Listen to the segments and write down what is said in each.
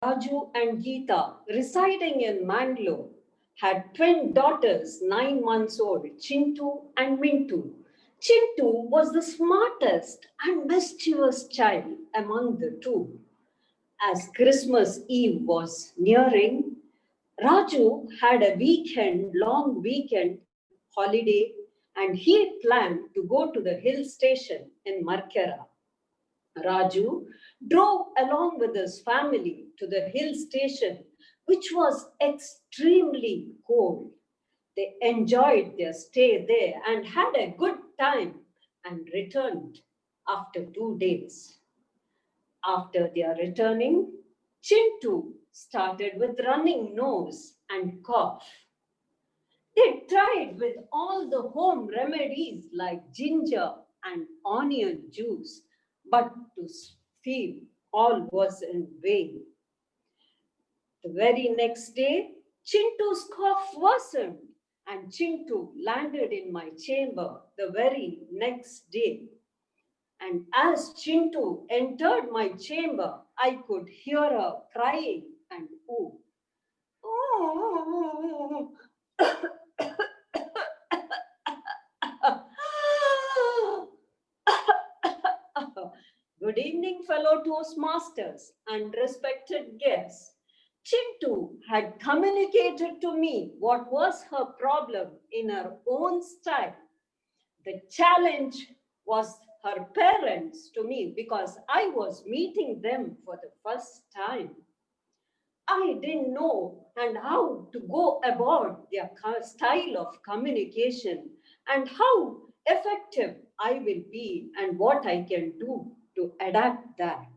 Raju and Geeta, residing in Mangalore, had twin daughters, 9 months old, Chintu and Mintu. Chintu was the smartest and mischievous child among the two. As Christmas Eve was nearing, Raju had a long weekend holiday, and he planned to go to the hill station in Markera. Raju drove along with his family to the hill station, which was extremely cold. They enjoyed their stay there and had a good time and returned after 2 days. After their returning, Chintu started with running nose and cough. They tried with all the home remedies like ginger and onion juice, but to feel all was in vain. The very next day, Chintu's cough worsened, and Chintu landed in my chamber the very next day. And as Chintu entered my chamber, I could hear her crying and ooh. Oh. Good evening, fellow Toastmasters and respected guests. Chintu had communicated to me what was her problem in her own style. The challenge was her parents to me because I was meeting them for the first time. I didn't know and how to go about their style of communication and how effective I will be and what I can do to adapt that.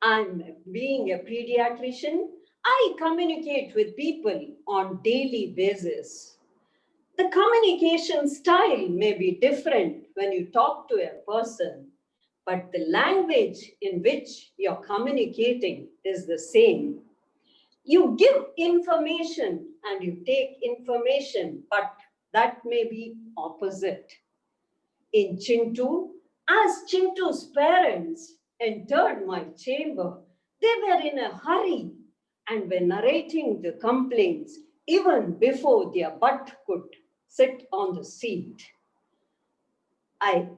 I'm being a pediatrician, I communicate with people on daily basis. The communication style may be different when you talk to a person, but the language in which you're communicating is the same. You give information and you take information, but that may be opposite. In Chintu, as Chintu's parents entered my chamber, they were in a hurry and were narrating the complaints even before their butt could sit on the seat. I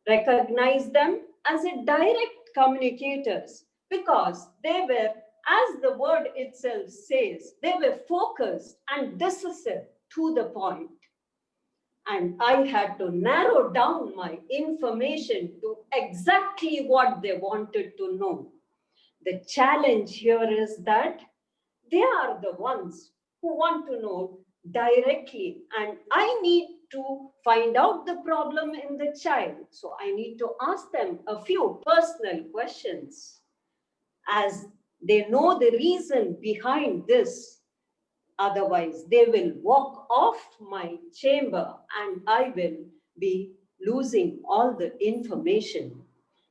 recognize them as a direct communicators because they were, as the word itself says, they were focused and decisive to the point. And I had to narrow down my information to exactly what they wanted to know. The challenge here is that they are the ones who want to know directly, and I need to find out the problem in the child. So I need to ask them a few personal questions. As they know the reason behind this, otherwise, they will walk off my chamber and I will be losing all the information.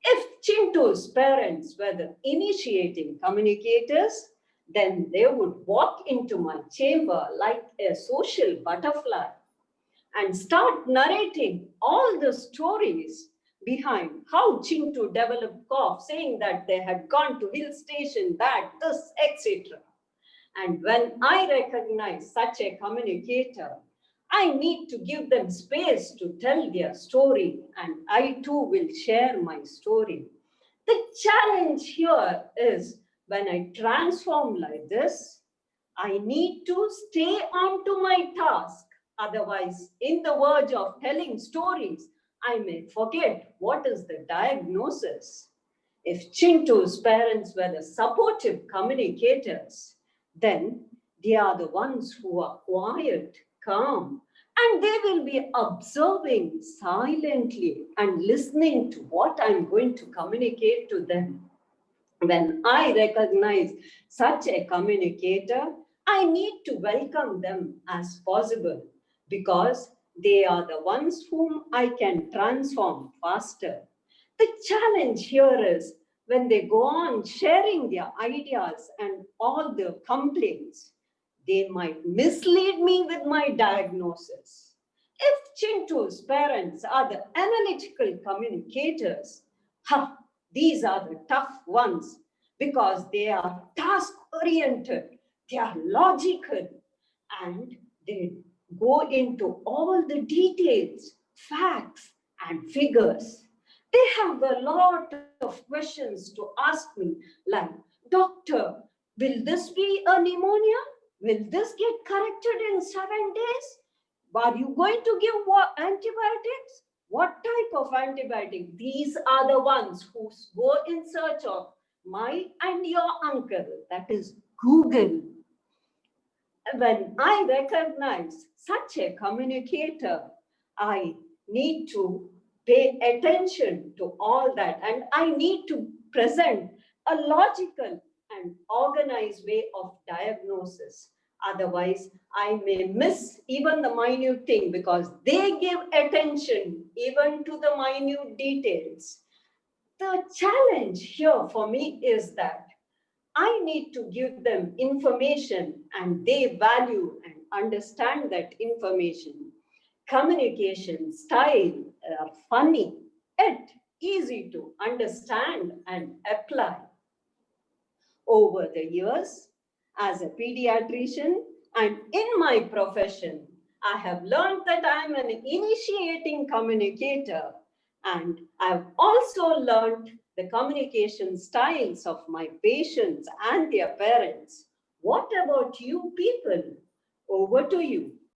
If Chintu's parents were the initiating communicators, then they would walk into my chamber like a social butterfly and start narrating all the stories behind how Chintu developed cough, saying that they had gone to hill station, that, this, etc. And when I recognize such a communicator, I need to give them space to tell their story, and I too will share my story. The challenge here is when I transform like this, I need to stay on to my task. Otherwise, in the verge of telling stories, I may forget what is the diagnosis. If Chintu's parents were the supportive communicators, then they are the ones who are quiet, calm, and they will be observing silently and listening to what I'm going to communicate to them. When I recognize such a communicator, I need to welcome them as possible because they are the ones whom I can transform faster. The challenge here is when they go on sharing their ideas and all the complaints, they might mislead me with my diagnosis. If Chintu's parents are the analytical communicators, these are the tough ones because they are task-oriented, they are logical, and they go into all the details, facts, and figures. They have a lot of questions to ask me, like, Doctor, will this be a pneumonia? Will this get corrected in 7 days? Are you going to give what antibiotics? What type of antibiotic? These are the ones who go in search of my and your uncle, that is Google. When I recognize such a communicator, I need to pay attention to all that, and I need to present a logical and organized way of diagnosis. Otherwise, I may miss even the minute thing because they give attention even to the minute details. The challenge here for me is that I need to give them information and they value and understand that information. Communication style are funny, yet easy to understand and apply. Over the years, as a pediatrician and in my profession, I have learned that I am an initiating communicator, and I've also learned the communication styles of my patients and their parents. What about you people? Over to you.